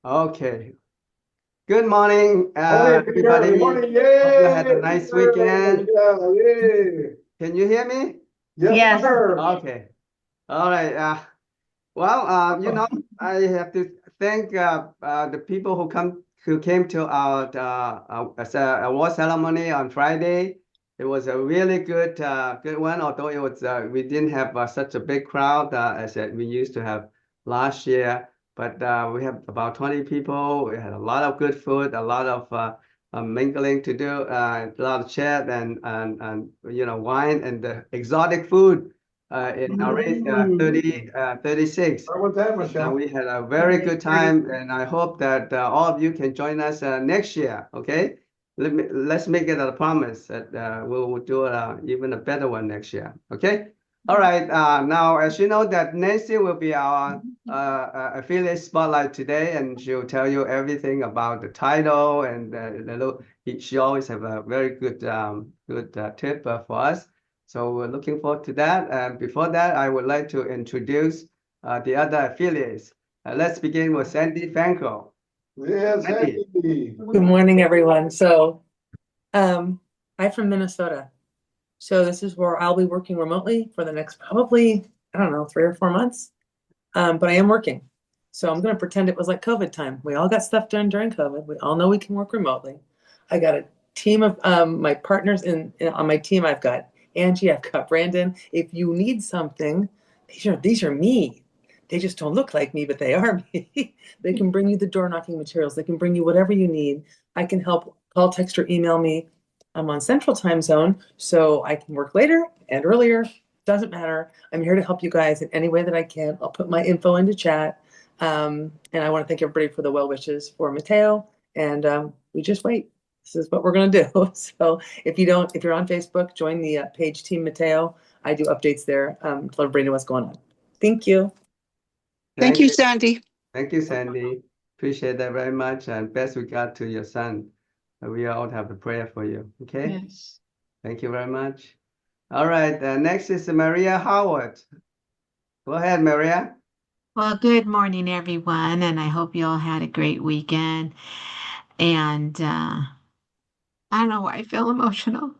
Okay. Good morning, Good everybody. morning. Hope you had a Yay! nice weekend. Yay! Can you hear me? Yes, sir. Okay. All right. Well, I have to thank the people who came to our award ceremony on Friday. It was a really good one, although it was we didn't have such a big crowd as we used to have last year. But we have about 20 people. We had a lot of good food, a lot of mingling to do, a lot of chat and wine and the exotic food in our race 36. How was that, And Michelle? we had a very good time, and I hope that all of you can join us next year. Okay, let's make it a promise that we'll do even a better one next year. Okay. All right. Now, as you know, that Nancy will be our affiliate spotlight today, and she'll tell you everything about the title and she always have a very good tip for us. So we're looking forward to that. And before that, I would like to introduce the other affiliates. Let's begin with Sandy Franco. Yes, Sandy. Andy. Good morning, everyone. I'm from Minnesota. So this is where I'll be working remotely for the next probably, I don't know, 3 or 4 months. But I am working. So I'm going to pretend it was like COVID time. We all got stuff done during COVID. We all know we can work remotely. I got a team of my partners on my team. I've got Angie, I've got Brandon. If you need something, these are me. They just don't look like me, but they are me. They can bring you the door knocking materials. They can bring you whatever you need. I can help call, text, or email me. I'm on Central Time Zone, so I can work later and earlier. Doesn't matter. I'm here to help you guys in any way that I can. I'll put my info into chat. And I want to thank everybody for the well wishes for Mateo. And we just wait. This is what we're going to do. So if you're on Facebook, join the page Team Mateo. I do updates there to let everybody know what's going on. Thank you. Thank you, Sandy. Thank you, Sandy. Appreciate that very much. And best regard to your son. We all have a prayer for you. Okay. Yes. Thank you very much. All right. Next is Maria Howard. Go ahead, Maria. Well, good morning, everyone, and I hope you all had a great weekend. And I don't know why I feel emotional.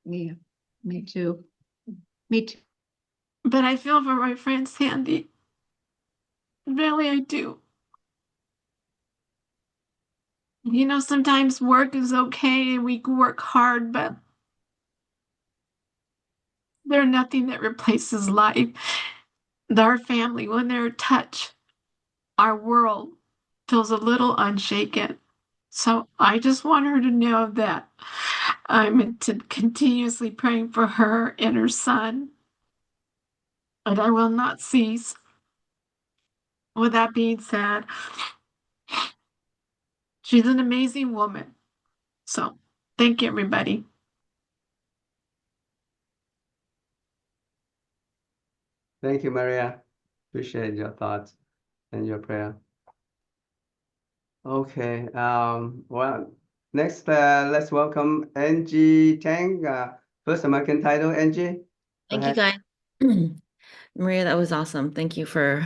Yeah, me too. Me too. But I feel for my friend Sandy. Really, I do. You know, sometimes work is okay and we can work hard, but there's nothing that replaces life. Our family, when they're touched, our world feels a little unshaken. So I just want her to know that I'm continuously praying for her and her son, and I will not cease. With that being said, she's an amazing woman. So thank you, everybody. Thank you, Maria. Appreciate your thoughts and your prayer. Okay. Well, next, let's welcome Angie Tang, first American title. Angie, go Thank you, ahead. guys. Maria, that was awesome. Thank you for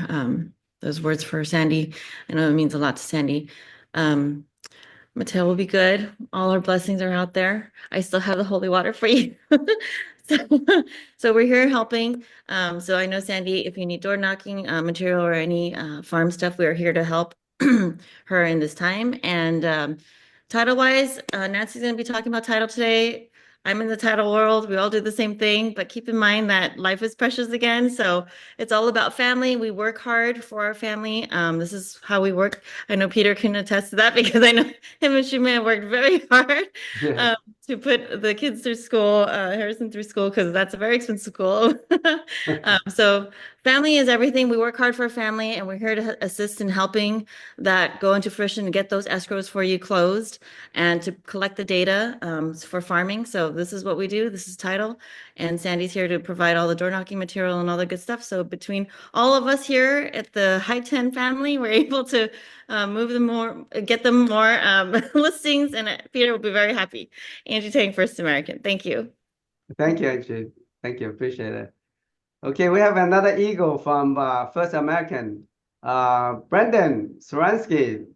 those words for Sandy. I know it means a lot to Sandy. Mateo will be good. All our blessings are out there. I still have the holy water for you. So, so we're here helping. So I know, Sandy, if you need door knocking material or any farm stuff, we are here to help her in this time. And title-wise, Nancy's going to be talking about title today. I'm in the title world. We all do the same thing, but keep in mind that life is precious again. So it's all about family. We work hard for our family. This is how we work. I know Peter can attest to that because I know him and Shumei have worked very hard Yeah. to put the kids through school, Harrison through school, because that's a very expensive school. So family is everything. We work hard for our family, and we're here to assist in helping that go into fruition and get those escrows for you closed and to collect the data for farming. So this is what we do. This is title. And Sandy's here to provide all the door knocking material and all the good stuff. So between all of us here at the High 10 family, we're able to move them more, get them more listings, and Peter will be very happy. Angie Tang, First American. Thank you. Thank you, Angie. Thank you. Appreciate it. Okay, we have another eagle from First American, Brendan Saransky.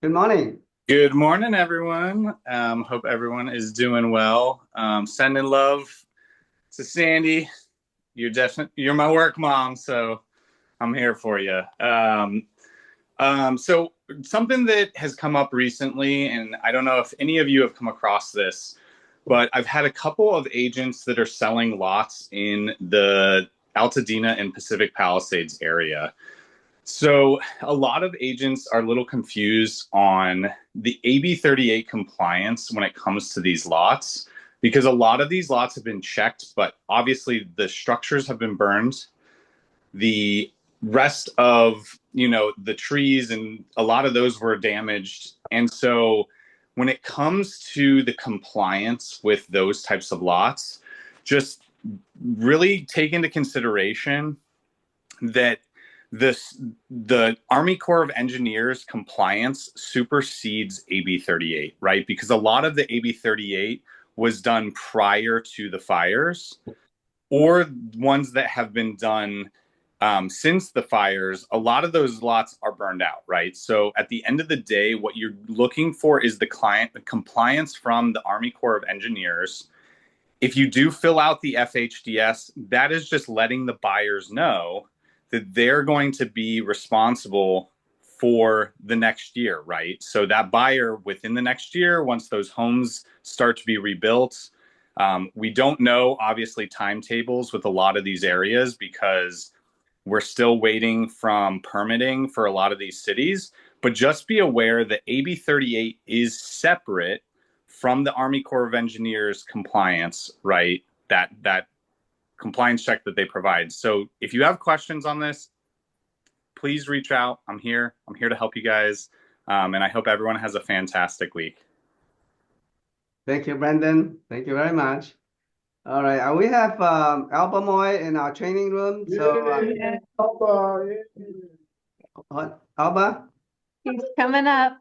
Good morning. Good morning, everyone. Hope everyone is doing well. Sending love to Sandy. You're my work mom, so I'm here for you. So something that has come up recently, and I don't know if any of you have come across this, but I've had a couple of agents that are selling lots in the Altadena and Pacific Palisades area. So a lot of agents are a little confused on the AB 38 compliance when it comes to these lots, because a lot of these lots have been checked, but obviously the structures have been burned. The rest of, the trees and a lot of those were damaged. And so when it comes to the compliance with those types of lots, just really take into consideration that the Army Corps of Engineers compliance supersedes AB 38, right? Because a lot of the AB 38 was done prior to the fires, or ones that have been done since the fires. A lot of those lots are burned out, right? So at the end of the day, what you're looking for is the compliance from the Army Corps of Engineers. If you do fill out the FHDS, that is just letting the buyers know that they're going to be responsible for the next year, right? So that buyer within the next year, once those homes start to be rebuilt, we don't know, obviously, timetables with a lot of these areas because we're still waiting from permitting for a lot of these cities. But just be aware that AB 38 is separate from the Army Corps of Engineers compliance, right? That compliance check that they provide. So if you have questions on this, please reach out. I'm here to help you guys. And I hope everyone has a fantastic week. Thank you, Brendan. Thank you very much. All right, we have Alba Moy in our training room. So, Alba? He's coming up.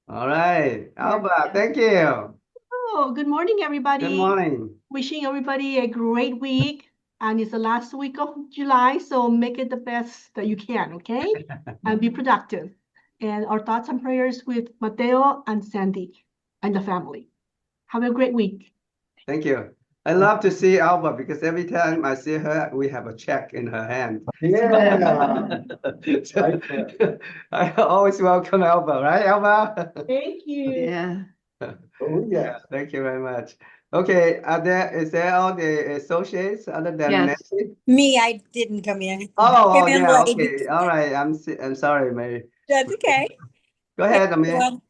All right, Alba, thank you. Oh, good morning, everybody. Good morning. Wishing everybody a great week. And it's the last week of July, so make it the best that you can, okay? And be productive. And our thoughts and prayers with Mateo and Sandy and the family. Have a great week. Thank you. I love to see Alba because every time I see her, we have a check in her hand. Yeah. So, I always welcome Alba, right, Alba? Thank you. Yeah. Oh, yeah. Thank you very much. Okay, is there all the associates other than Yes. Nancy? Me, I didn't come in. Oh, Came in yeah, late. okay. All right. I'm sorry, Mary. That's okay. Go ahead, Amir. Everyone.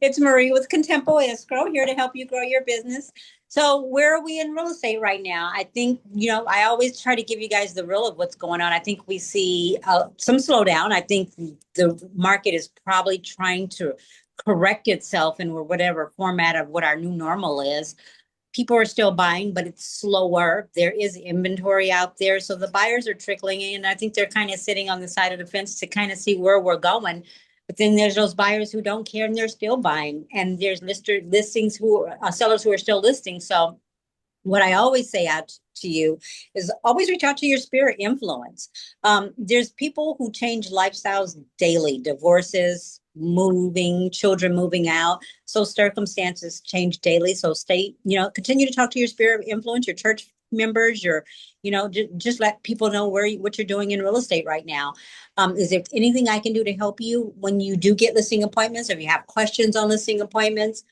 It's Marie with Contempo Escrow here to help you grow your business. So where are we in real estate right now? I think, I always try to give you guys the real of what's going on. I think we see some slowdown. I think the market is probably trying to correct itself in whatever format of what our new normal is. People are still buying, but it's slower. There is inventory out there. So the buyers are trickling in. I think they're kind of sitting on the side of the fence to kind of see where we're going. But then there's those buyers who don't care and they're still buying. And there's sellers who are still listing. So what I always say out to you is always reach out to your spirit influence. There's people who change lifestyles daily, divorces, moving, children moving out. So circumstances change daily. So continue to talk to your spirit influence, your church members, just let people know what you're doing in real estate right now. Is there anything I can do to help you when you do get listing appointments? If you have questions on listing appointments,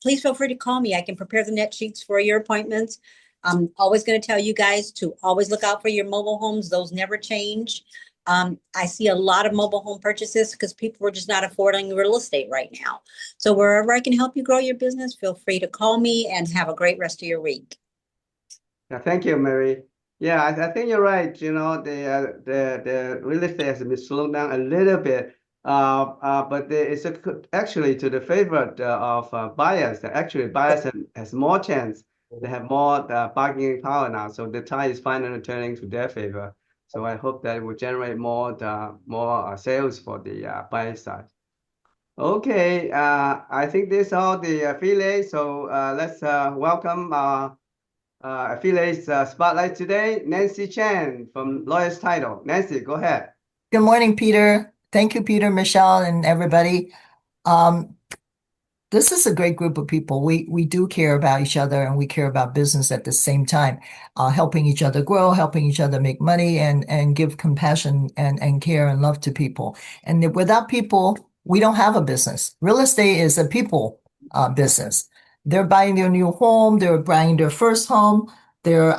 please feel free to call me. I can prepare the net sheets for your appointments. I'm always going to tell you guys to always look out for your mobile homes. Those never change. I see a lot of mobile home purchases because people are just not affording real estate right now. So wherever I can help you grow your business, feel free to call me and have a great rest of your week. Yeah, thank you, Mary. Yeah, I think you're right. The real estate has been slowed down a little bit. But it's actually to the favor of buyers. Actually, buyers has more chance. They have more bargaining power now. So the tide is finally turning to their favor. So I hope that will generate more sales for the buyer side. Okay, I think this is all the affiliates. So let's welcome affiliates spotlight today. Nancy Chen from Lawyer's Title. Nancy, go ahead. Good morning, Peter. Thank you, Peter, Michelle, and everybody. This is a great group of people. We do care about each other, and we care about business at the same time, helping each other grow, helping each other make money, and give compassion and care and love to people. And without people, we don't have a business. Real estate is a people business. They're buying their new home. They're buying their first home. They're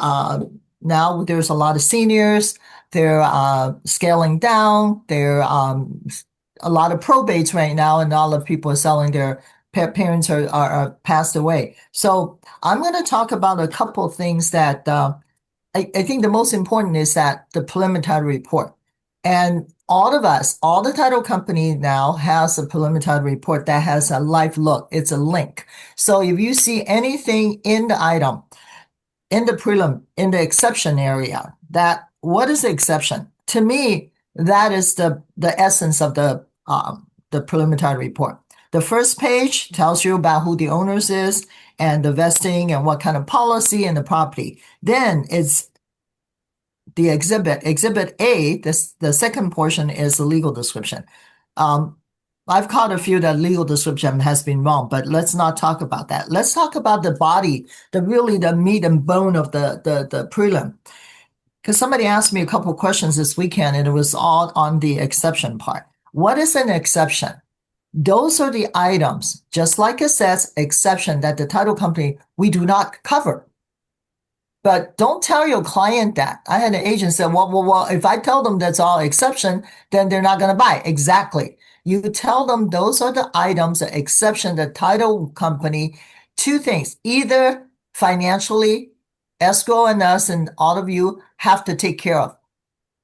now there's a lot of seniors. They're scaling down. There a lot of probates right now, and a lot of people are selling their parents are passed away. So I'm going to talk about a couple of things that I think the most important is that the preliminary report. And all of us, all the title company now has a preliminary report that has a live look. It's a link. So if you see anything in the item, in the prelim, in the exception area, what is the exception? To me, that is the essence of the preliminary report. The first page tells you about who the owners is and the vesting and what kind of policy and the property. Then it's the exhibit. Exhibit A, the second portion is the legal description. I've caught a few that legal description has been wrong, but let's not talk about that. Let's talk about the body, the meat and bone of the prelim. Because somebody asked me a couple of questions this weekend, and it was all on the exception part. What is an exception? Those are the items, just like it says, exception, that the title company, we do not cover. But don't tell your client that. I had an agent say, well, if I tell them that's all exception, then they're not going to buy. Exactly. You tell them those are the items, the exception, the title company, two things, either financially, escrow and us and all of you have to take care of.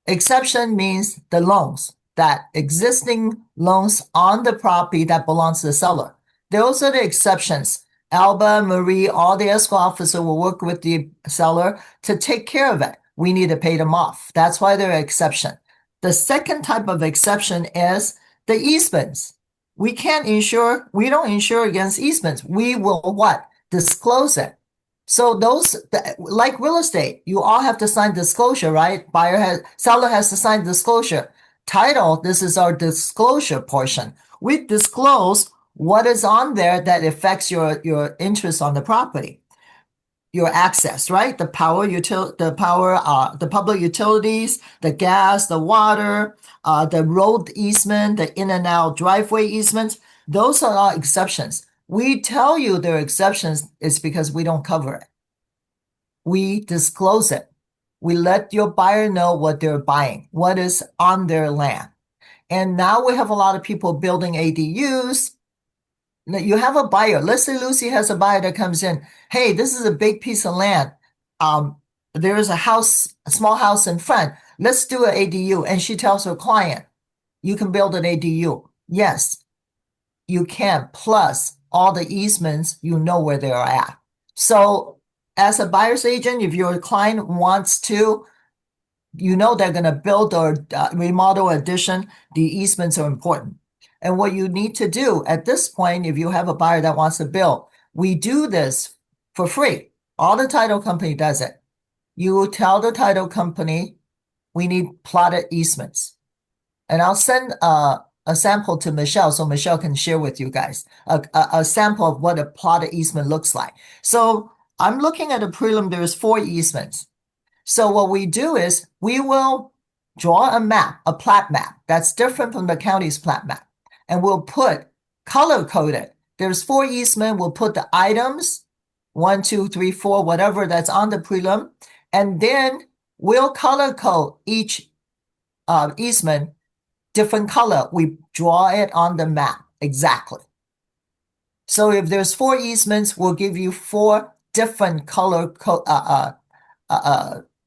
Exception means the loans, that existing loans on the property that belongs to the seller. Those are the exceptions. Alba, Marie, all the escrow officer will work with the seller to take care of it. We need to pay them off. That's why they're an exception. The second type of exception is the easements. We don't insure against easements. We will what? Disclose it. So those, like real estate, you all have to sign disclosure, right? Seller has to sign disclosure. Title, this is our disclosure portion. We disclose what is on there that affects your interest on the property, your access, right? The public utilities, the gas, the water, the road easement, the in and out driveway easements. Those are all exceptions. We tell you they're exceptions is because we don't cover it. We disclose it. We let your buyer know what they're buying, what is on their land. And now we have a lot of people building ADUs. You have a buyer. Let's say Lucy has a buyer that comes in. Hey, this is a big piece of land. There is a small house in front. Let's do an ADU. And she tells her client, you can build an ADU. Yes, you can. Plus all the easements, you know where they are at. So as a buyer's agent, if your client wants to, you know they're going to build or remodel addition, the easements are important. And what you need to do at this point, if you have a buyer that wants to build, we do this for free. All the title company does it. You tell the title company, we need plotted easements. And I'll send a sample to Michelle so Michelle can share with you guys a sample of what a plotted easement looks like. So I'm looking at a prelim, there's 4 easements. So what we do is we will draw a map, a plat map that's different from the county's plat map. And we'll put color coded. There's 4 easements. We'll put the items, 1, 2, 3, 4, whatever that's on the prelim. And then we'll color code each easement different color. We draw it on the map exactly. So if there's 4 easements, we'll give you 4 different color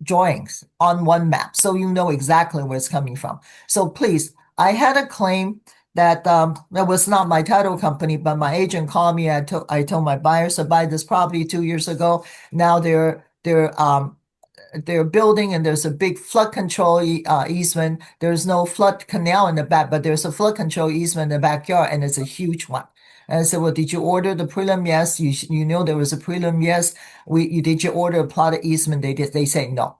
drawings on one map. So you know exactly where it's coming from. So please, I had a claim that that was not my title company, but my agent called me. I told my buyers to buy this property 2 years ago. Now they're building, and there's a big flood control easement. There's no flood canal in the back, but there's a flood control easement in the backyard, and it's a huge one. And I said, well, did you order the prelim? Yes. You know there was a prelim? Yes. Did you order a plotted easement? They say no.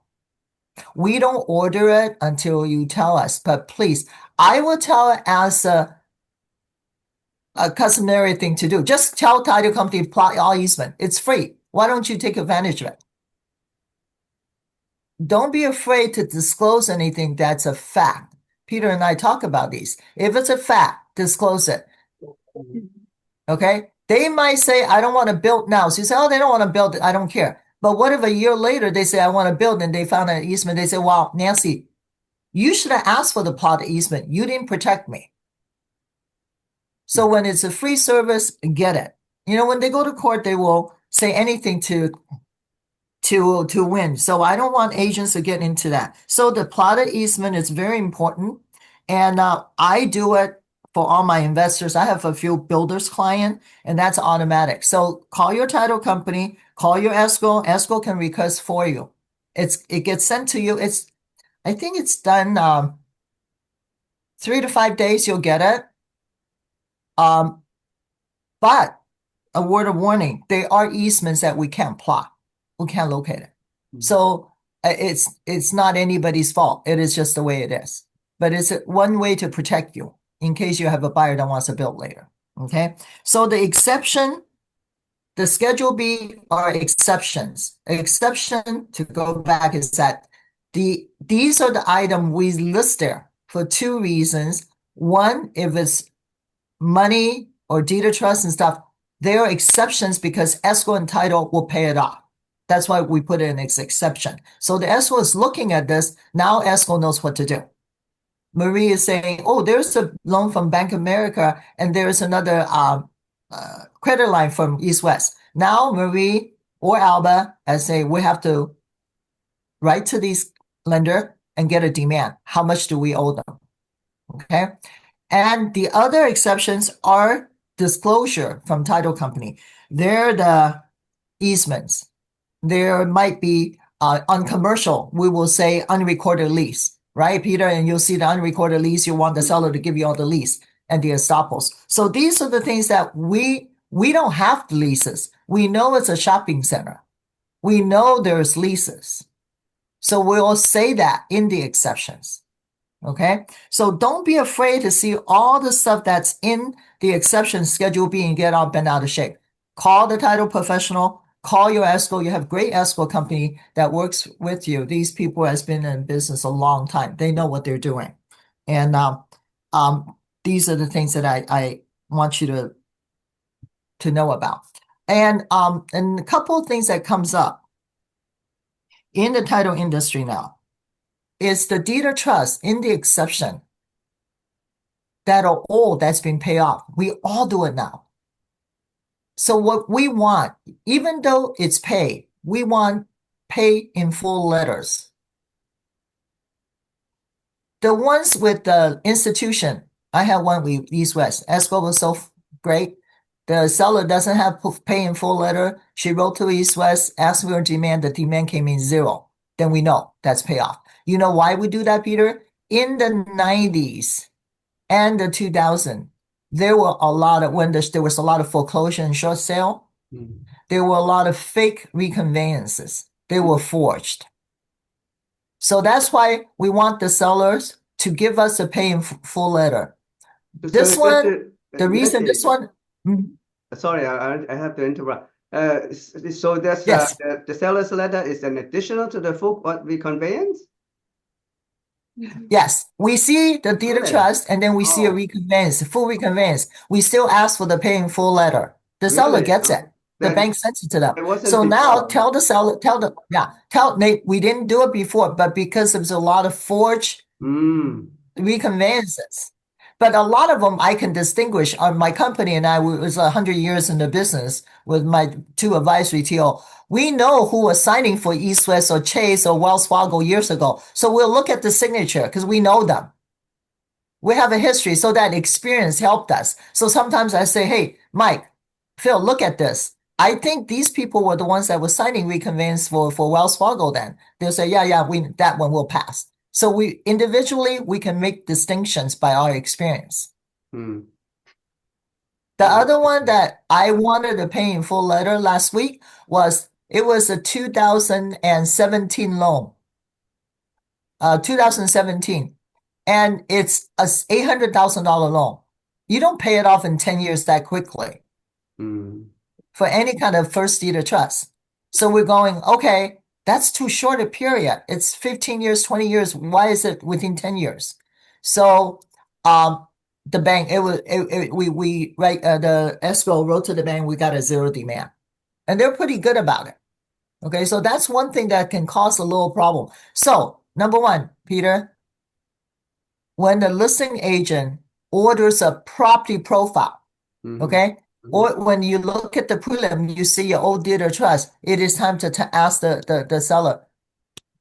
We don't order it until you tell us, but please, I will tell it as a customary thing to do. Just tell title company plot all easement. It's free. Why don't you take advantage of it? Don't be afraid to disclose anything that's a fact. Peter and I talk about these. If it's a fact, disclose it. Okay? They might say, I don't want to build now. So you say, oh, they don't want to build it. I don't care. But what if a year later they say, I want to build, and they found an easement? They say, wow, Nancy, you should have asked for the plot easement. You didn't protect me. So when it's a free service, get it. You know, when they go to court, they will say anything to win. So I don't want agents to get into that. So the plotted easement is very important. And I do it for all my investors. I have a few builders client, and that's automatic. So call your title company, call your escrow. Escrow can request for you. It gets sent to you. I think it's done 3 to 5 days, you'll get it. But a word of warning, there are easements that we can't plot. We can't locate it. So it's not anybody's fault. It is just the way it is. But it's one way to protect you in case you have a buyer that wants to build later. Okay. So the exception, the Schedule B are exceptions. Exception, to go back, is that these are the item we list there for 2 reasons. One, if it's money or deed of trust and stuff, there are exceptions because escrow and title will pay it off. That's why we put it in as exception. So the escrow is looking at this. Now escrow knows what to do. Marie is saying, oh, there's a loan from Bank of America, and there's another credit line from East West. Now Marie or Alba, I say, we have to write to these lender and get a demand. How much do we owe them? Okay. And the other exceptions are disclosure from title company. They're the easements. There might be on commercial, we will say unrecorded lease, right, Peter? And you'll see the unrecorded lease. You want the seller to give you all the lease and the estoppels. So these are the things that we don't have the leases. We know it's a shopping center. We know there's leases. So we'll say that in the exceptions. Okay, so don't be afraid to see all the stuff that's in the exception Schedule B and get all bent out of shape. Call the title professional, call your escrow. You have great escrow company that works with you. These people has been in business a long time. They know what they're doing. And these are the things that I want you to know about. And a couple of things that comes up in the title industry now is the deed of trust in the exception that are old, that's been paid off. We all do it now. So what we want, even though it's paid, we want pay in full letters. The ones with the institution, I have one with East West. Escrow was so great. The seller doesn't have pay in full letter. She wrote to East West, asked for a demand. The demand came in 0. Then we know that's payoff. You know why we do that, Peter? In the 90s and the 2000s, there were a lot of, when there was a lot of foreclosure and short sale, there were a lot of fake reconveyances. They were forged. So that's why we want the sellers to give us a pay in full letter. This one, the reason this one. Sorry, I have to interrupt. So that's Yes. The seller's letter is an additional to the full reconveyance? Yes, we see the deed of trust, and then we see a reconveyance, full reconveyance. We still ask for the pay in full letter. The seller gets it. The bank sends it to them. So now tell the seller, we didn't do it before, but because there's a lot of forged reconveyances. But a lot of them I can distinguish. My company and I was 100 years in the business with my 2 advisory TL. We know who was signing for East West or Chase or Wells Fargo years ago. So we'll look at the signature because we know them. We have a history, so that experience helped us. So sometimes I say, hey, Mike, Phil, look at this. I think these people were the ones that were signing reconveyance for Wells Fargo then. They'll say, that one will pass. So we individually, we can make distinctions by our experience. The other one that I wanted to pay in full letter last week was, it was a 2017 loan. 2017, and it's a $800,000 loan. You don't pay it off in 10 years that quickly for any kind of first deed of trust. So we're going, okay, that's too short a period. It's 15 years, 20 years. Why is it within 10 years? So the bank, the escrow wrote to the bank, we got a zero demand. And they're pretty good about it. Okay, so that's one thing that can cause a little problem. So, number one, Peter, when the listing agent orders a property profile, okay, or when you look at the prelim, you see your old deed of trust, it is time to ask the seller,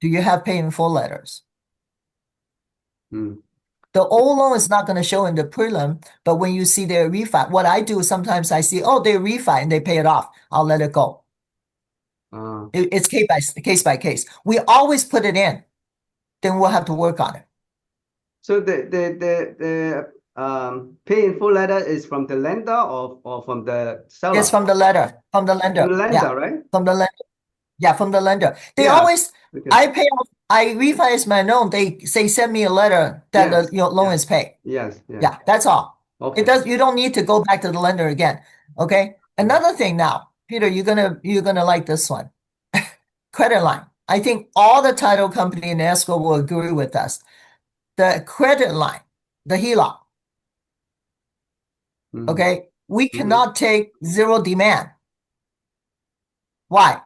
do you have pay in full letters? The old loan is not going to show in the prelim, but when you see their refi, what I do sometimes I see, oh, they refi and they pay it off. I'll let it go. It's case by case. We always put it in. Then we'll have to work on it. So the pay in full letter is from the lender or from the seller? It's from the letter, from the lender. From the lender, yeah. right? From the lender. Yeah, from the lender. They Yeah, always, because- I pay off, I refinance my loan. They say send me a letter that Yes, the loan yes. is paid. Yes. Yeah, that's all. Okay. It does. You don't need to go back to the lender again. Okay. Another thing now, Peter, you're gonna like this one. Credit line. I think all the title company and escrow will agree with us. The credit line, the HELOC. Okay, we cannot take zero demand. Why?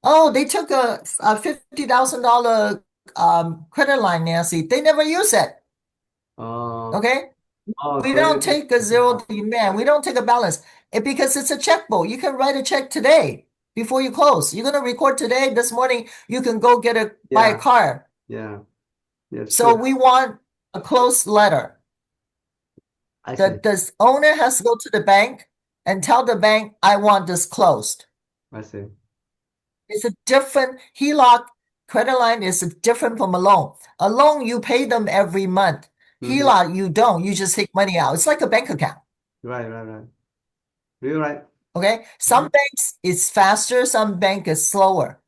Oh, they took a $50,000 credit line, Nancy. They never use it. Okay. We don't take a zero demand. We don't take a balance because it's a checkbook. You can write a check today before you close. You're gonna record today. This morning, you can go buy a car. Yeah. Yes. So we want a closed letter. I see. The owner has to go to the bank and tell the bank, I want this closed. I see. It's a different HELOC credit line is different from a loan. A loan, you pay them every month. HELOC, you don't. You just take money out. It's like a bank account. Right. You're right. Okay. Some banks is faster, some bank is slower.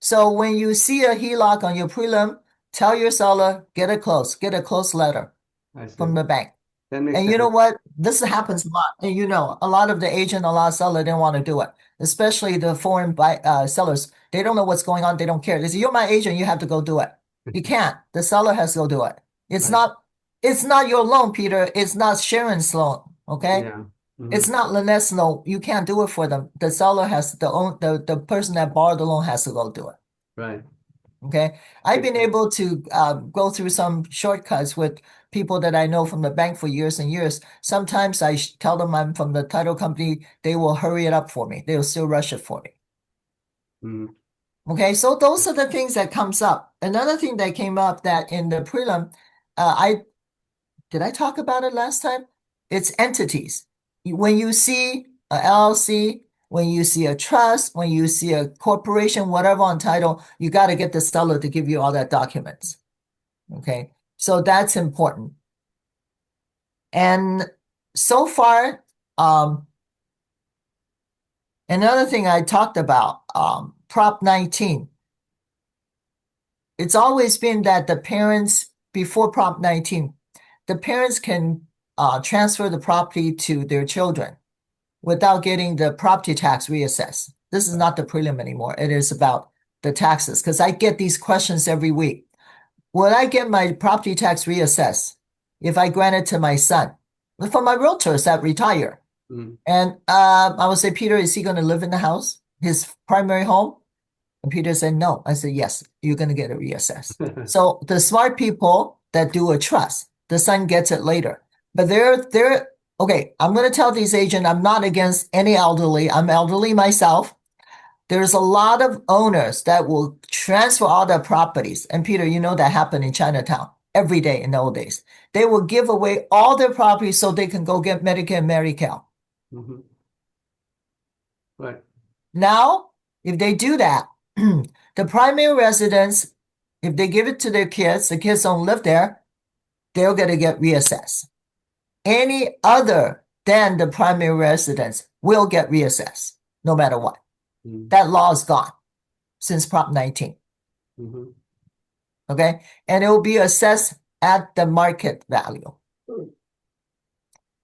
So when you see a HELOC on your prelim, tell your seller, get a close letter from the bank. That makes And sense. you know what? This happens a lot. And a lot of the agent, a lot of seller didn't want to do it, especially the foreign sellers. They don't know what's going on. They don't care. They say, you're my agent. You have to go do it. You can't. The seller has to go do it. It's not your loan, Peter. It's not Sharon's loan. Okay. Yeah. It's not Lynette's loan. You can't do it for them. The seller has the person that borrowed the loan has to go do it. Right. Okay. I've been able to go through some shortcuts with people that I know from the bank for years and years. Sometimes I tell them I'm from the title company. They will hurry it up for me. They will still rush it for me. Okay. So those are the things that comes up. Another thing that came up that in the prelim, did I talk about it last time? It's entities. When you see a LLC, when you see a trust, when you see a corporation, whatever on title, you got to get the seller to give you all that documents. Okay. So that's important. And so far, another thing I talked about, Prop 19. It's always been that the parents, before Prop 19, the parents can transfer the property to their children without getting the property tax reassessed. This is not the prelim anymore. It is about the taxes, because I get these questions every week. Will I get my property tax reassessed if I grant it to my son? For my realtors that retire. And I would say, Peter, is he going to live in the house, his primary home? And Peter said, no. I said, yes, you're going to get it reassessed. So the smart people that do a trust, the son gets it later. But they're okay, I'm going to tell these agents, I'm not against any elderly. I'm elderly myself. There's a lot of owners that will transfer all their properties. And Peter, you know that happened in Chinatown every day in the old days. They will give away all their properties so they can go get Medicare and Medi-Cal. Right. Now, if they do that, the primary residence, if they give it to their kids, the kids don't live there, they're going to get reassessed. Any other than the primary residence will get reassessed, no matter what. That law is gone since Prop 19. Okay. And it will be assessed at the market value.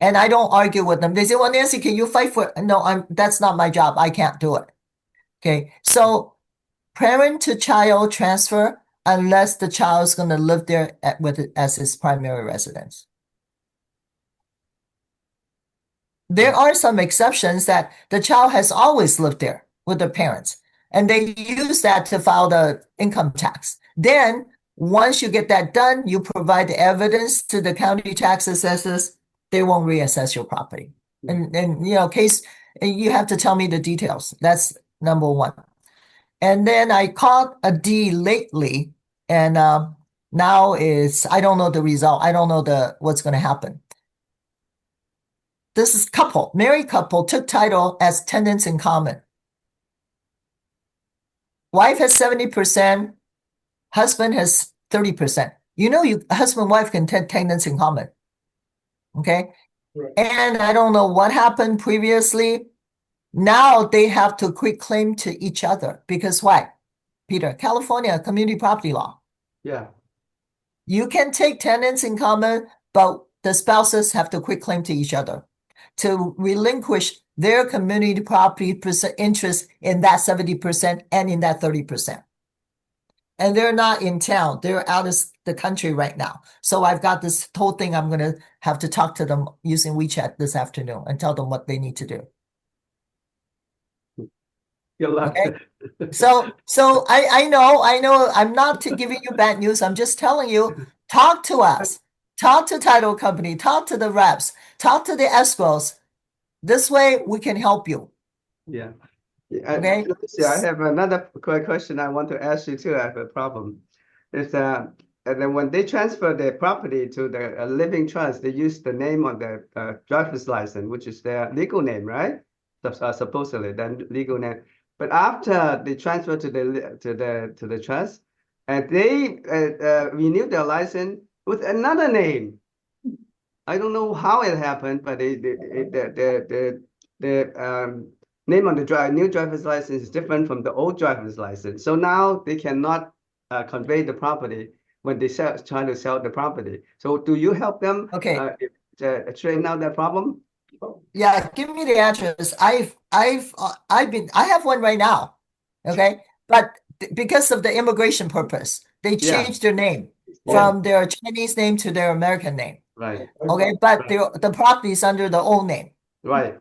And I don't argue with them. They say, well, Nancy, can you fight for it? No, that's not my job. I can't do it. Okay. So parent to child transfer unless the child is going to live there as his primary residence. There are some exceptions that the child has always lived there with their parents, and they use that to file the income tax. Then, once you get that done, you provide the evidence to the county tax assessors. They won't reassess your property. And you have to tell me the details. That's number one. And then I caught a D lately, and now I don't know the result. I don't know what's going to happen. This is married couple, took title as tenants in common. Wife has 70%, husband has 30%. Husband and wife can take tenants in common. Okay? Right. And I don't know what happened previously. Now they have to quit claim to each other. Because why? Peter, California community property law. Yeah. You can take tenants in common, but the spouses have to quit claim to each other to relinquish their community property interest in that 70% and in that 30%. And they're not in town. They're out of the country right now. So I've got this whole thing. I'm going to have to talk to them using WeChat this afternoon and tell them what they need to do. Good luck. Okay? So I know I'm not giving you bad news. I'm just telling you, talk to us. Talk to title company, talk to the reps, talk to the escrows. This way we can help you. Yeah. Okay. I have another quick question I want to ask you too. I have a problem. It's and then when they transfer their property to the living trust, they use the name on the driver's license, which is their legal name, right? Supposedly, then legal name. But after they transfer to the trust, and they renew their license with another name. I don't know how it happened, but the name on the new driver's license is different from the old driver's license. So now they cannot convey the property when they try to sell the property. So do you help them? Okay. Straighten out that problem? Yeah, give me the address. I have one right now. Okay, but because of the immigration purpose, they changed their name from their Chinese name to their American name. Right. Okay, but the property is under the old name. Right.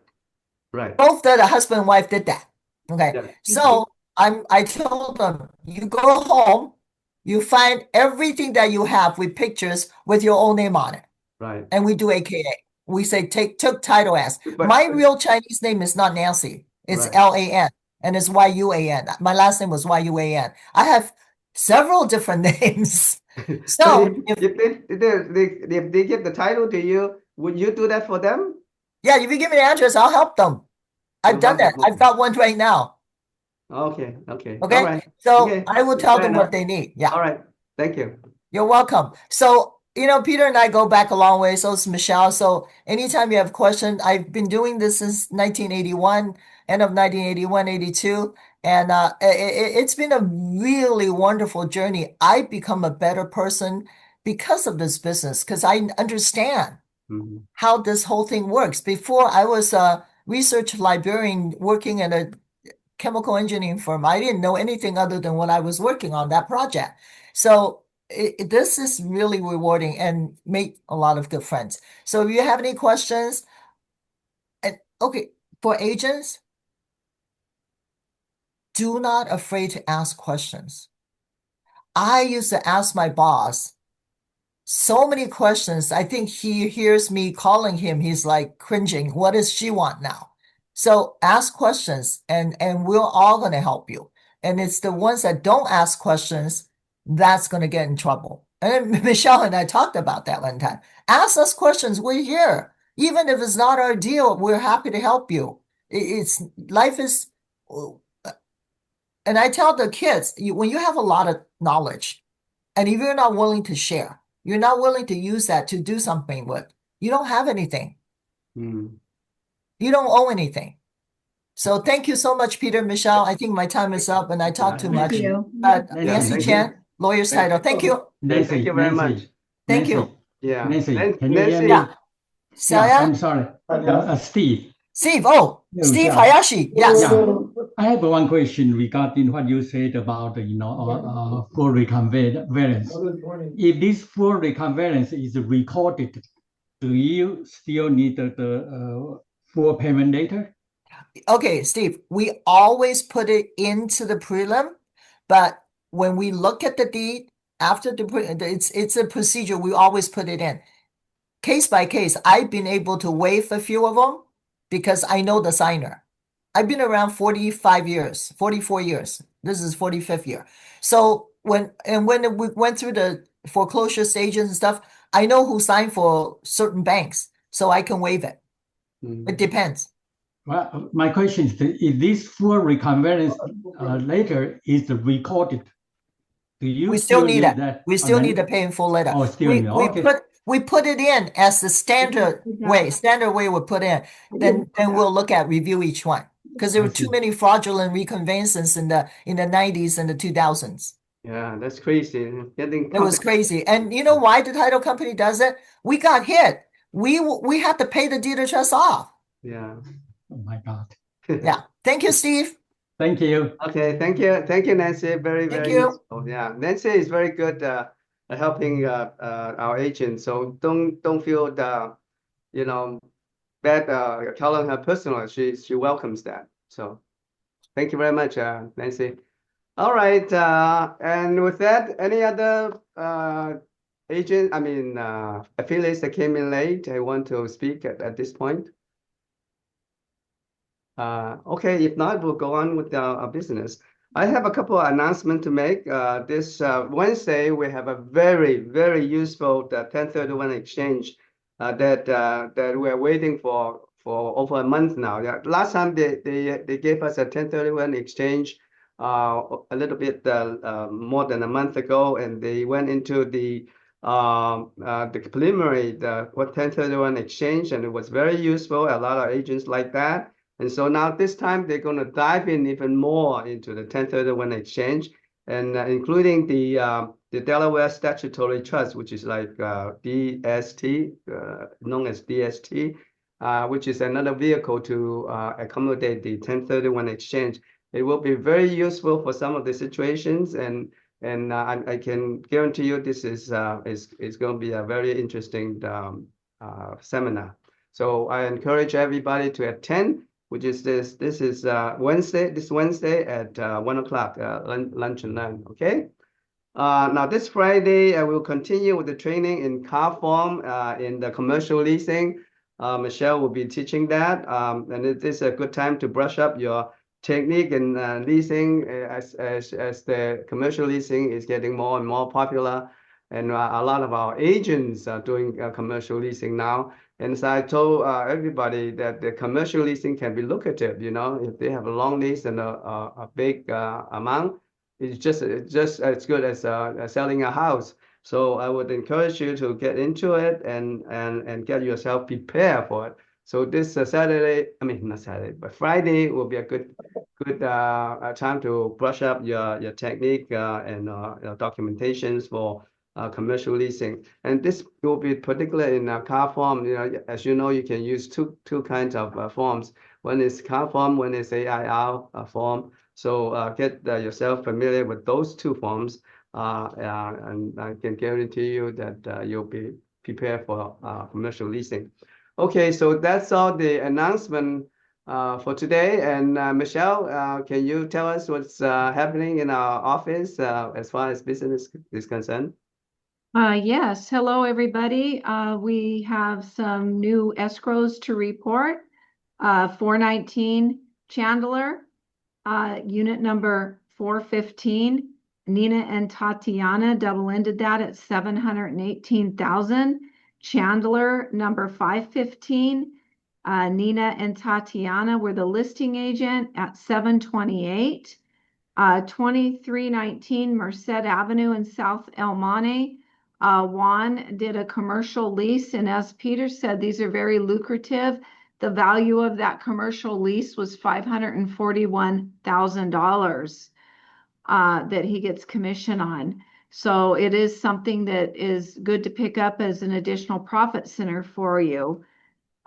Right. Both the husband and wife did that. Okay, yeah. So I told them, you go home, you find everything that you have with pictures with your own name on it. Right. And we do AKA. We say took title as. My real Chinese name is not Nancy. It's LAN and it's YUAN. My last name was YUAN. I have several different names. So if they give the title to you, would you do that for them? Yeah, if you give me the address, I'll help them. I've done that. I've got one right now. Okay. Okay. All right. So I will tell them what they need. Yeah. All right. Thank you. You're welcome. So, Peter and I go back a long way. So is Michelle. So anytime you have questions, I've been doing this since 1981, end of 1981, 82. And it's been a really wonderful journey. I've become a better person because of this business, because I understand how this whole thing works. Before, I was a research librarian working at a chemical engineering firm. I didn't know anything other than what I was working on, that project. So this is really rewarding and made a lot of good friends. So if you have any questions, for agents, do not afraid to ask questions. I used to ask my boss so many questions. I think he hears me calling him. He's like cringing. What does she want now? So ask questions and we're all going to help you. And it's the ones that don't ask questions that's going to get in trouble. And Michelle and I talked about that one time. Ask us questions. We're here. Even if it's not our deal, we're happy to help you. Life is, and I tell the kids, when you have a lot of knowledge, and if you're not willing to share, you're not willing to use that to do something with, you don't have anything. You don't owe anything. So thank you so much, Peter, Michelle. I think my time is up and I talked too much. you. But Nancy Chan, lawyer's title. Thank you. Thank you very much. Thank you. Yeah. Nancy, Nan- can you hear me? Nancy, Yeah. Yeah, I'm sorry. Steve. Steve. Oh, Steve Hayashi. Yes. Yeah, I have one question regarding what you said about full recoverance. If this full recoverance is recorded, do you still need the full payment later? Okay, Steve, we always put it into the prelim, but when we look at the deed after it's a procedure, we always put it in. Case by case, I've been able to waive a few of them because I know the signer. I've been around 45 years, 44 years. This is 45th year. So when we went through the foreclosure stages and stuff, I know who signed for certain banks, so I can waive it. It depends. Well, my question is, if this full recoverance later is recorded, do you We still need it. that? We still need to pay in full letter. Oh, still need. Okay. We put it in as the standard way we put in. Then we'll look at review each one because there were too many fraudulent reconveyances in the 90s and the 2000s. yeah, that's crazy. It was crazy. And you know why the title company does it? We got hit. We had to pay the deed of trust off. Yeah. Oh my God. Yeah. Thank you, Steve. Thank you. Okay, thank you, Nancy. Very useful. Yeah, Nancy is very good at helping our agents. So don't feel bad telling her personally. She welcomes that. So thank you very much, Nancy. All right, and with that, any other affiliates that came in late, I want to speak at this point. Okay, if not, we'll go on with our business. I have a couple of announcements to make. This Wednesday, we have a very, very useful 1031 exchange that we're waiting for over a month now. Yeah, last time they gave us a 1031 exchange a little bit more than a month ago, and they went into the preliminary 1031 exchange, and it was very useful. A lot of agents like that. And so now this time they're going to dive in even more into the 1031 exchange, and including the Delaware Statutory Trust, which is like DST, known as DST, which is another vehicle to accommodate the 1031 exchange. It will be very useful for some of the situations, and I can guarantee you this is going to be a very interesting seminar. So I encourage everybody to attend, which is this is Wednesday at 1 o'clock, lunch and learn. Okay. Now this Friday I will continue with the training in car form in the commercial leasing. Michelle will be teaching that, and it is a good time to brush up your technique in leasing as the commercial leasing is getting more and more popular, and a lot of our agents are doing commercial leasing now. And so I told everybody that the commercial leasing can be lucrative. If they have a long lease and a big amount, it's just as good as selling a house. So I would encourage you to get into it and get yourself prepared for it. So this Saturday, not Saturday, but Friday will be a good time to brush up your technique and documentations for commercial leasing. And this will be particular in car form. As you know, you can use two kinds of forms. One is car form, one is AIR form. So get yourself familiar with those two forms, and I can guarantee you that you'll be prepared for commercial leasing. Okay, so that's all the announcement for today. And Michelle, can you tell us what's happening in our office as far as business is concerned? Yes. Hello, everybody. We have some new escrows to report. 419 Chandler, unit number 415. Nina and Tatiana double-ended that at 718,000. Chandler number 515. Nina and Tatiana were the listing agent at 728. 2319 Merced Avenue in South El Monte. Juan did a commercial lease, and as Peter said, these are very lucrative. The value of that commercial lease was $541,000 that he gets commission on. So it is something that is good to pick up as an additional profit center for you.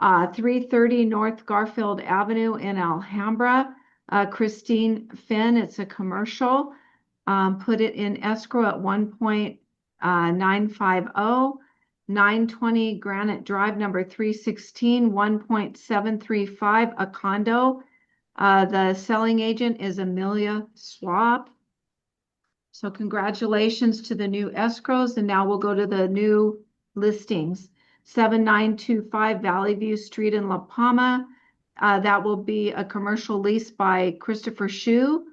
330 North Garfield Avenue in Alhambra. Christine Finn, it's a commercial. Put it in escrow at 1.950. 920 Granite Drive, number 316, 1.735, a condo. The selling agent is Amelia Swab. So congratulations to the new escrows. And now we'll go to the new listings. 7925 Valley View Street in La Palma. That will be a commercial lease by Christopher Shu.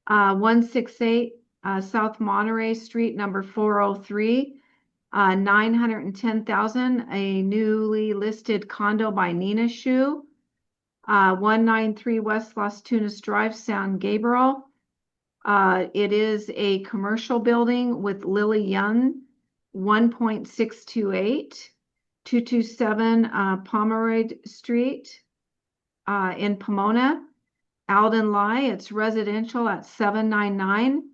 168 South Monterey Street, number 403. 910,000, a newly listed condo by Nina Shu. 193 West Las Tunas Drive, San Gabriel. It is a commercial building with Lily Young, 1.628. 227 Pomeroy Street in Pomona. Alden Lai, it's residential at 799.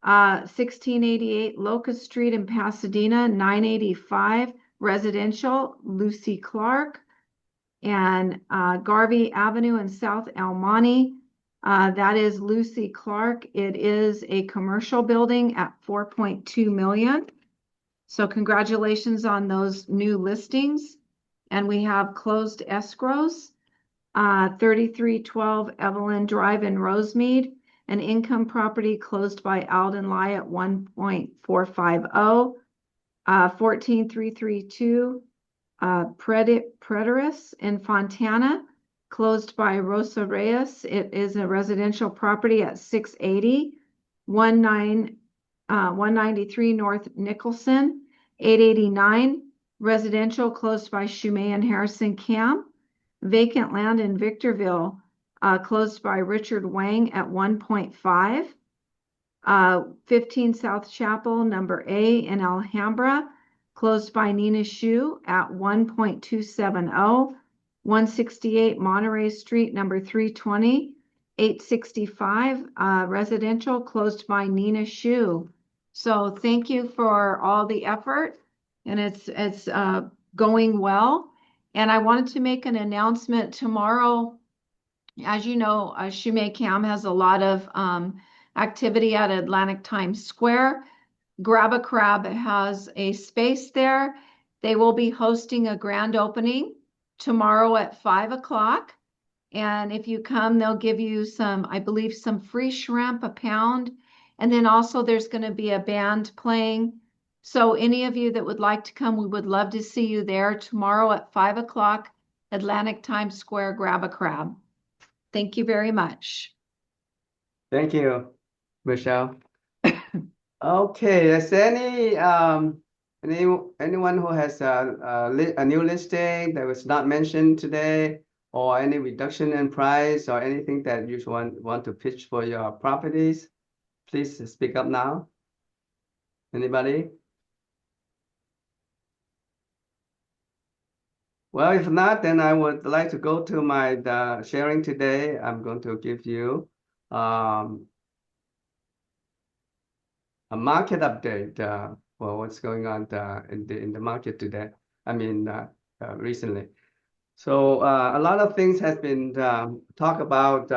1688 Locust Street in Pasadena, 985 residential, Lucy Clark. And Garvey Avenue in South El Monte, that is Lucy Clark. It is a commercial building at 4.2 million. So congratulations on those new listings. And we have closed escrows. 3312 Evelyn Drive in Rosemead, an income property closed by Alden Lai at 1.450. 14332 Preteris in Fontana, closed by Rosa Reyes. It is a residential property at 680. 193 North Nicholson. 889 residential, closed by Shumay and Harrison Camp. Vacant land in Victorville, closed by Richard Wang at 1.5. 15 South Chapel, number A in Alhambra, closed by Nina Shu at 1.270. 168 Monterey Street, number 320. 865 residential, closed by Nina Shu. So thank you for all the effort, and it's going well. And I wanted to make an announcement tomorrow. As you know, Shumay Cam has a lot of activity at Atlantic Times Square. Grab a Crab has a space there. They will be hosting a grand opening tomorrow at 5 o'clock. And if you come, they'll give you some, I believe, some free shrimp, a pound. And then also there's going to be a band playing. So any of you that would like to come, we would love to see you there tomorrow at 5 o'clock, Atlantic Times Square. Grab a Crab. Thank you very much. Thank you, Michelle. Okay, is there anyone who has a new listing that was not mentioned today, or any reduction in price, or anything that you want to pitch for your properties? Please speak up now. Anybody? Well, if not, then I would like to go to my sharing today. I'm going to give you a market update for what's going on in the market today. I mean, recently. So a lot of things has been talked about.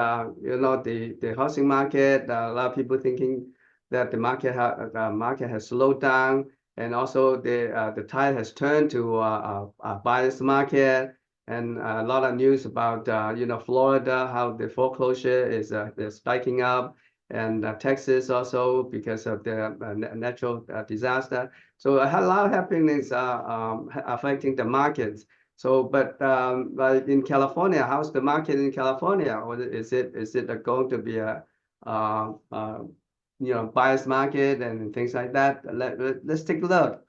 You know, the housing market. A lot of people thinking that the market has slowed down. And also the tide has turned to a buyer's market, and a lot of news about you know, Florida, how the foreclosure is spiking up, and Texas also because of the natural disaster. So a lot of happenings affecting the markets. So, but in California, how's the market in California? Or is it going to be a you know, buyer's market and things like that? Let's take a look.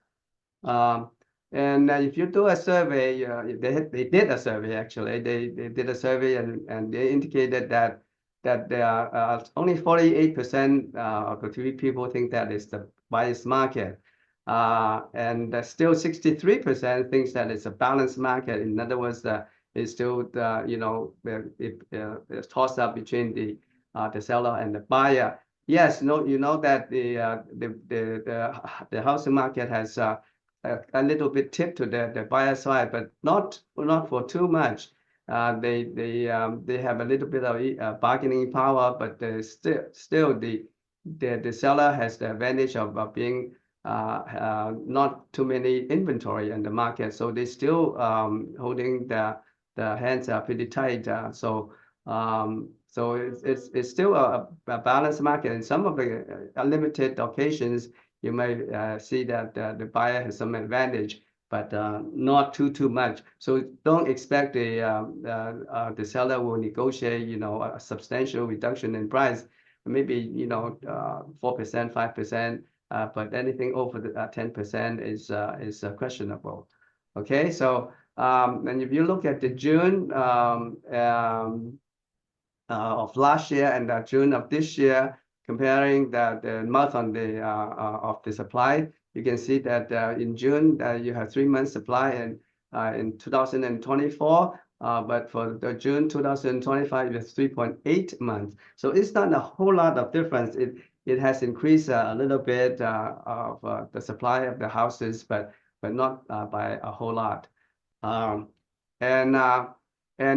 And if you do a survey, they did a survey actually. They did a survey and they indicated that there are only 48% of the people think that it's the buyer's market. And still 63% thinks that it's a balanced market. In other words, it's still you know, it's tossed up between the seller and the buyer. Yes, no, you know that the housing market has a little bit tipped to the buyer side, but not for too much. They have a little bit of bargaining power, but still the seller has the advantage of being not too many inventory in the market, so they still holding the hands are pretty tight. So it's still a balanced market. In some of the limited occasions, you may see that the buyer has some advantage, but not too much. So don't expect the seller will negotiate, a substantial reduction in price, maybe 4%, 5%, but anything over the 10% is questionable. Okay, so and if you look at the June of last year and June of this year, comparing the month on the of the supply, you can see that in June you have 3 months supply, and in 2024, but for the June 2025 it's 3.8 months. So it's not a whole lot of difference. It has increased a little bit of the supply of the houses, but not by a whole lot. Um, and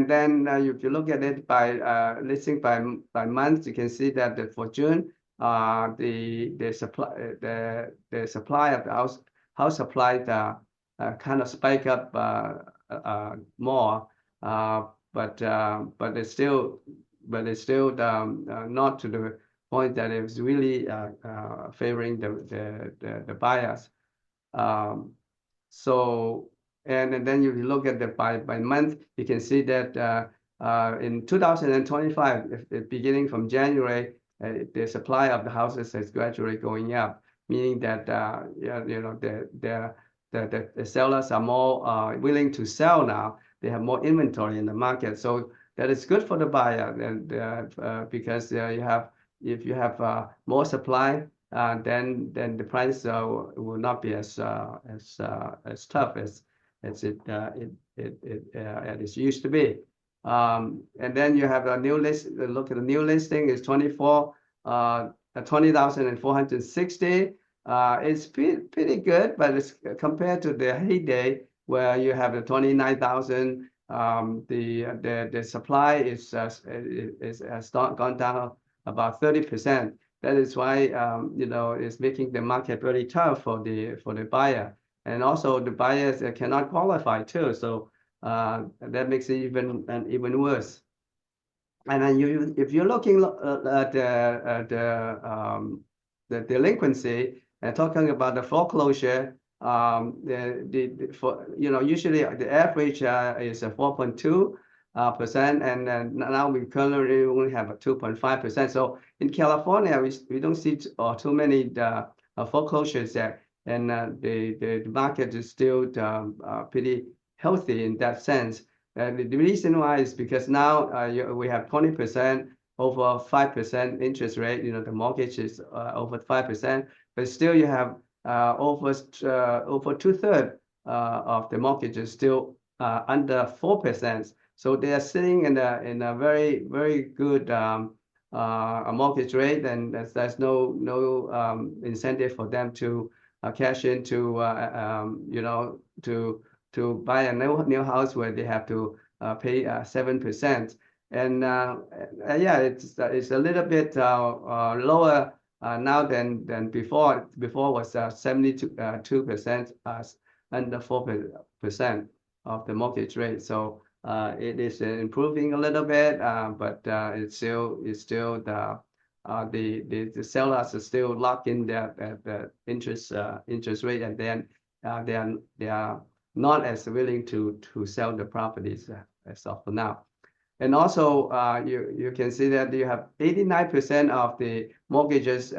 then if you look at it by listing by month, you can see that for June, the supply of the house supply kind of spike up more, but it's still not to the point that it was really favoring the buyers. So. And then if you look at the by month, you can see that in 2025, beginning from January, the supply of the houses is gradually going up, meaning that the sellers are more willing to sell now. They have more inventory in the market, so that is good for the buyer, and because if you have more supply, then the price will not be as tough as it used to be. And then you have a new list. Look at the new listing is 20,460. It's pretty good, but it's compared to the heyday where you have the 29,000. The supply has gone down about 30%. That is why it's making the market very tough for the buyer. And also the buyers cannot qualify too, so that makes it even worse. And then if you're looking at the delinquency and talking about the foreclosure, usually the average is 4.2%, and now we currently only have a 2.5%. So in California, we don't see too many foreclosures there. And the market is still pretty healthy in that sense. The reason why is because now we have 20% over 5% interest rate. The mortgage is over 5%, but still you have over 2/3 of the mortgage is still under 4%. So they are sitting in a very, very good mortgage rate, and there's no incentive for them to cash in to buy a new house where they have to pay 7%. And yeah, it's a little bit lower now than before. Before was 72% under 4% of the mortgage rate. So it is improving a little bit, but it's still the sellers are still locked in the interest rate, and then they are not as willing to sell the properties as of now. And also you can see that you have 89% of the mortgages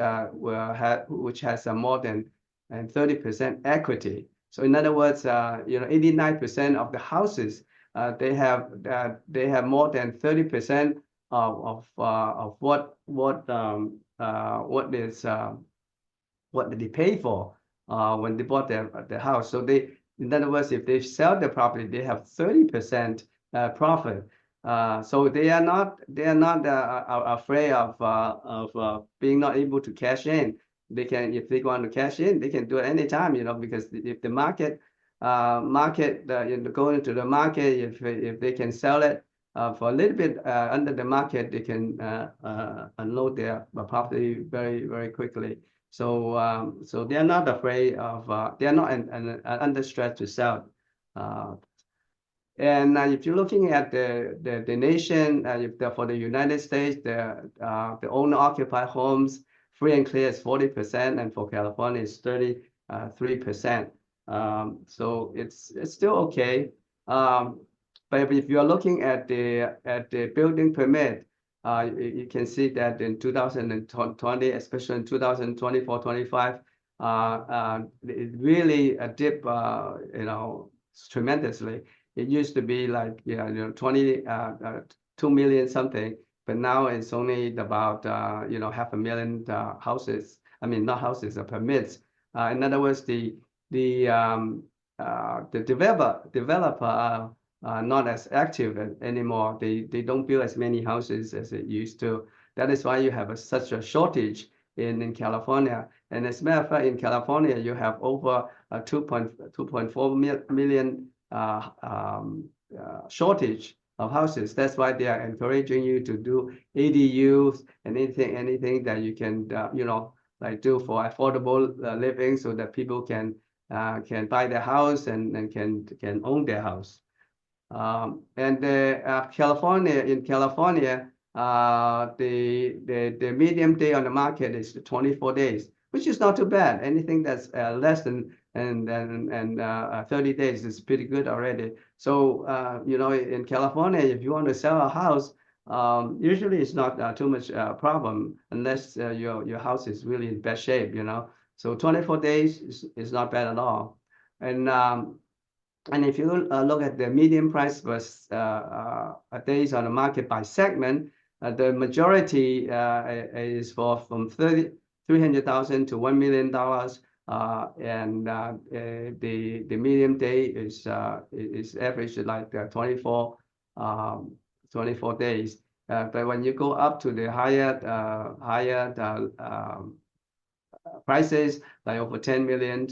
which has more than 30% equity. So in other words, 89% of the houses they have more than 30% of what did they pay for when they bought the house. So in other words, if they sell the property, they have 30% profit. So they are not afraid of being not able to cash in. They can, if they want to cash in, they can do it anytime, because if the market go into the market, if they can sell it for a little bit under the market, they can unload their property very, very quickly. So they are not afraid of, they are not under stress to sell. And if you're looking at the nation, for the United States, the owner-occupied homes, free and clear is 40%, and for California it's 33%. So it's still okay. But if you are looking at the building permit, you can see that in 2020, especially in 2024-25, it really dipped, tremendously. It used to be like 2 million something, but now it's only about 500,000 houses. I mean, not houses, permits. In other words, the developer are not as active anymore. They don't build as many houses as it used to. That is why you have such a shortage in California. And as a matter of fact, in California, you have over 2.4 million shortage of houses. That's why they are encouraging you to do ADUs and anything that you can like do for affordable living, so that people can buy their house and can own their house. And in California, the median day on the market is 24 days, which is not too bad. Anything that's less than 30 days is pretty good already. So in California, if you want to sell a house, usually it's not too much problem unless your house is really in bad shape. So 24 days is not bad at all. And if you look at the median price versus days on the market by segment, the majority is from $300,000 to $1 million. And the medium day is average like 24 days. But when you go up to the higher prices, like over 10 million,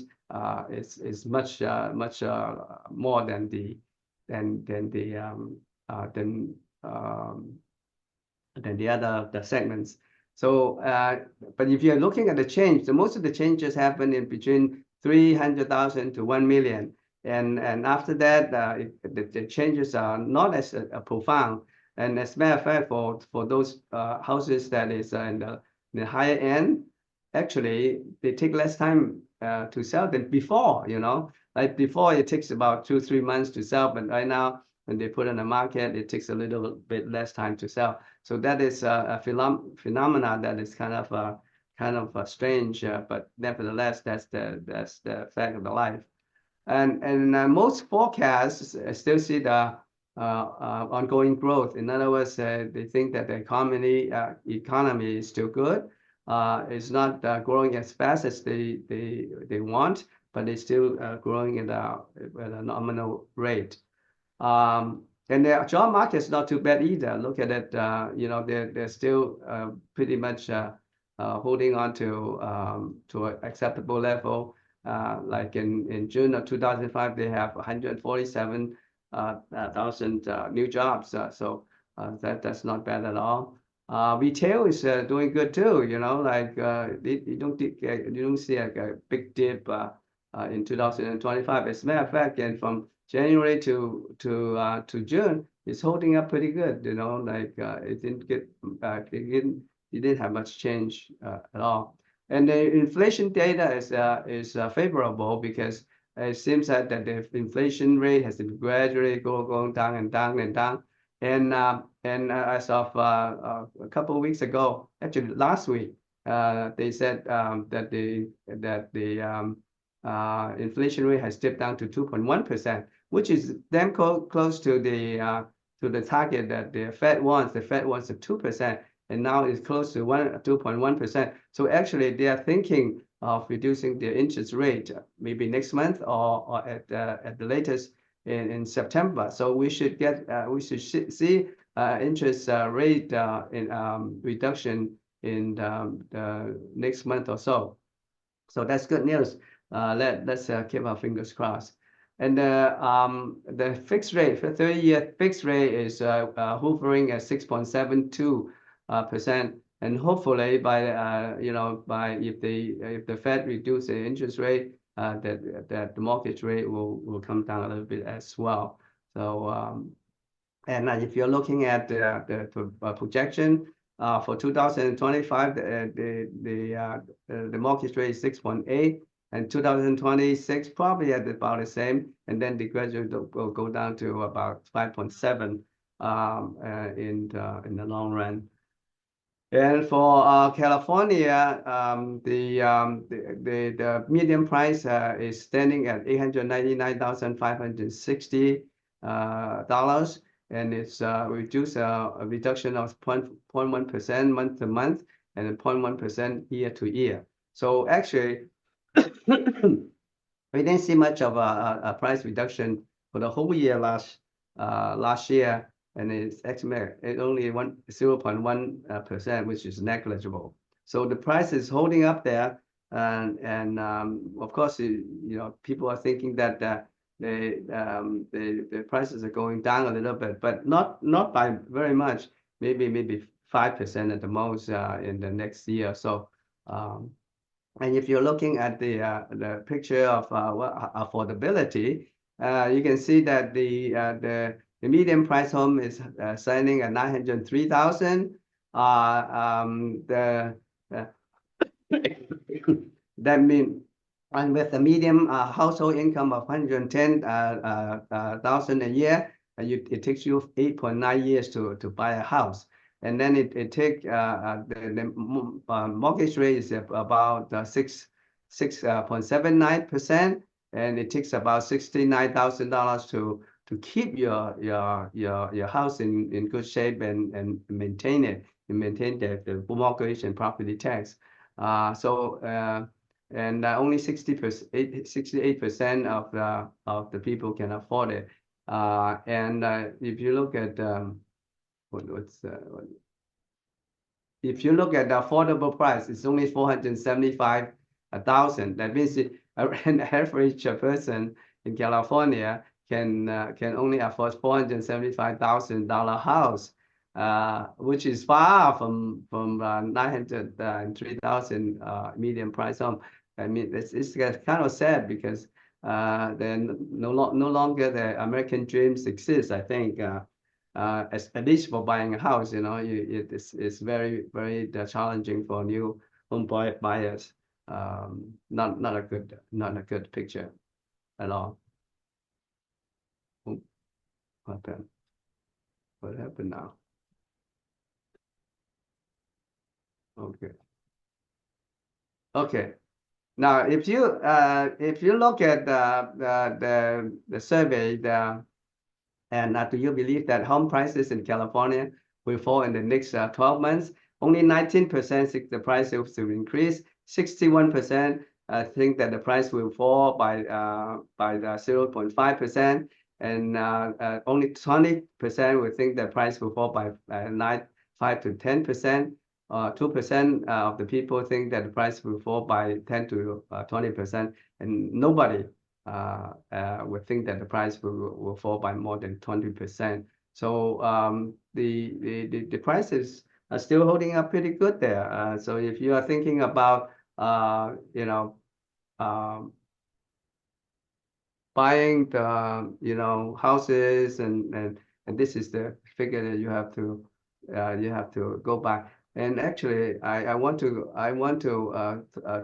it's much more than the other segments. So, but if you're looking at the change, most of the changes happen in between 300,000 to 1 million, and after that, the changes are not as profound. And as a matter of fact, for those houses that is in the higher end, actually they take less time to sell than before. Like before it takes about 2-3 months to sell, but right now when they put on the market, it takes a little bit less time to sell. So that is a phenomena that is kind of strange, but nevertheless, that's the fact of the life. And most forecasts still see the ongoing growth. In other words, they think that the economy is still good. It's not growing as fast as they want, but it's still growing at a nominal rate. And the job market is not too bad either. Look at it, they're still pretty much holding on to an acceptable level. Like in June of 2005, they have 147,000 new jobs. So that's not bad at all. Retail is doing good too. Like you don't see a big dip in 2025. As a matter of fact, and from January to June, it's holding up pretty good. Like it didn't have much change at all. And the inflation data is favorable, because it seems that the inflation rate has been gradually going down and down and down. And as of a couple of weeks ago, actually last week, they said that the inflation rate has dipped down to 2.1%, which is damn close to the target that the Fed wants. The Fed wants 2%, and now it's close to 2.1%. So actually, they are thinking of reducing their interest rate maybe next month, or at the latest in September. So we should see interest rate in reduction in the next month or so. So that's good news. Let's keep our fingers crossed. And the fixed rate for 30-year fixed rate is hovering at 6.72%. And hopefully by if the Fed reduce the interest rate, that the mortgage rate will come down a little bit as well. So and if you're looking at the projection for 2025, the mortgage rate is 6.8, and 2026 probably at about the same, and then the gradually will go down to about 5.7 in the long run. And for California, the median price is standing at $899,560, and it's a reduction of 0.1% month to month and 0.1% year to year. So actually, we didn't see much of a price reduction for the whole year last year, and it's actually only 0.1%, which is negligible. So the price is holding up there, and of course, people are thinking that the prices are going down a little bit, but not by very much. Maybe 5% at the most in the next year. So. And if you're looking at the picture of affordability, you can see that the median price home is selling at $903,000. That means, and with the median household income of $110,000 a year, it takes you 8.9 years to buy a house. And then it takes the mortgage rate is about 6.79%, and it takes about $69,000 to keep your house in good shape and maintain it, and maintain the mortgage and property tax. And only 68% of the people can afford it. And if you look at if you look at the affordable price, it's only $475,000. That means an average person in California can only afford $475,000 house, which is far from 903,000 median price home. I mean, it's kind of sad because then no longer the American dreams exist. I think. At least for buying a house, it's very, very challenging for new home buyers. Not a good picture at all. What happened? What happened now? Okay. Okay. Now, if you look at the survey, and do you believe that home prices in California will fall in the next 12 months? Only 19% think the price will increase. 61% think that the price will fall by the 0.5%, and only 20% will think the price will fall by 5 to 10%. 2% of the people think that the price will fall by 10 to 20%, and nobody would think that the price will fall by more than 20%. So the prices are still holding up pretty good there. So if you are thinking about buying the houses, and this is the figure that you have to go by. And actually, I want to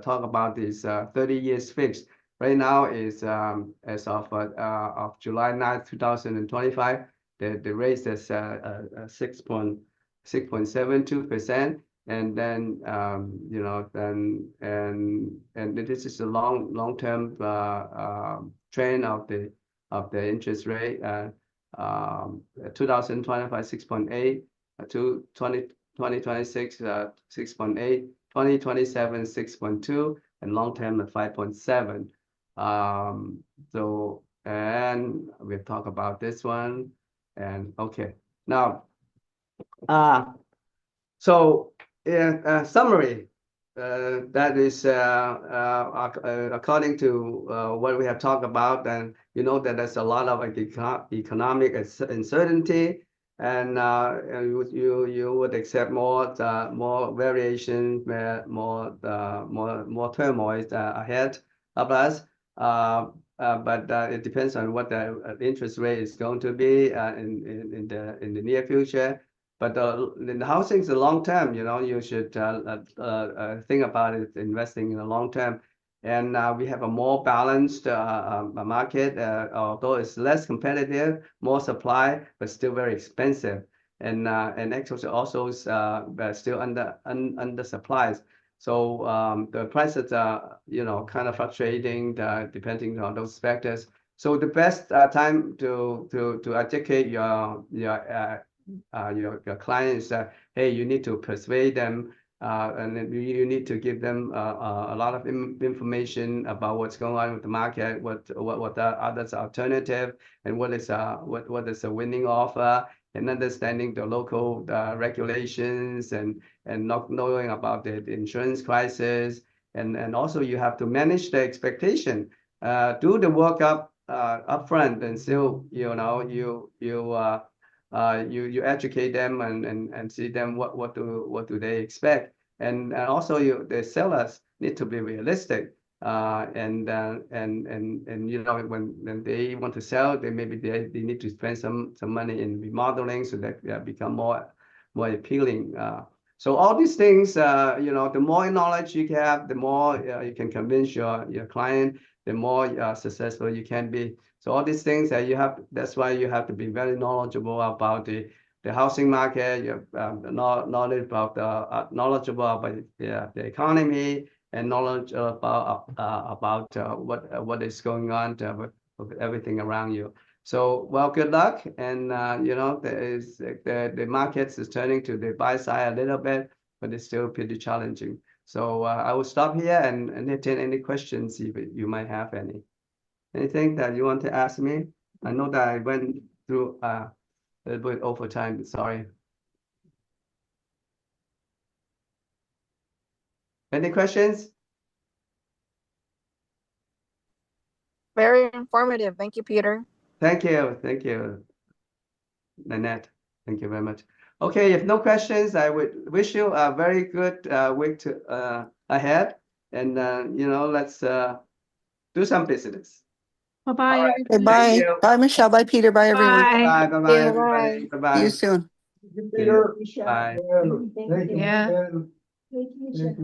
talk about this 30 years fixed. Right now is as of July 9th, 2025, the rate is 6.72%, and then and this is a long-term trend of the interest rate. 2025 6.8, to 2026 6.8, 2027 6.2, and long term at 5.7. So and we'll talk about this one. And okay, now, so in summary, that is according to what we have talked about, and you know that there's a lot of economic uncertainty, and you would accept more variation, more turmoil ahead of us. But it depends on what the interest rate is going to be in the near future. But in the housing is a long term, you know, you should think about it, investing in the long term. And we have a more balanced market, although it's less competitive, more supply, but still very expensive. And actually also still under supplies. So the prices are, you know, kind of fluctuating depending on those factors. So the best time to educate your clients, hey, you need to persuade them, and then you need to give them a lot of information about what's going on with the market, what the others alternative, and what is a winning offer, and understanding the local regulations, and not knowing about the insurance crisis, and also you have to manage the expectation, do the work upfront, and still, you know, you educate them and see them what do they expect, and also the sellers need to be realistic, and you know, when they want to sell, they need to spend some money in remodeling so that they become more appealing. So all these things, you know, the more knowledge you have, the more you can convince your client, the more successful you can be. So all these things that that's why you have to be very knowledgeable about the housing market. You have knowledgeable about the economy, and knowledge about what is going on with everything around you. So, well, good luck. And you know, the market is turning to the buy side a little bit, but it's still pretty challenging. So I will stop here and entertain any questions if you might have any. Anything that you want to ask me? I know that I went through a little bit over time. Sorry. Any questions? Very informative. Thank you, Peter. Thank you, Nanette. Thank you very much. Okay, if no questions, I would wish you a very good week ahead, and you know, let's do some business. Bye-bye. All right. everybody. Thank Bye. you. Bye, Michelle. Bye, Peter. Bye, everyone. Bye. Bye. Yeah, Everybody. bye. Bye. See you soon. Peter. Bye. Yeah. Thank you, Michelle.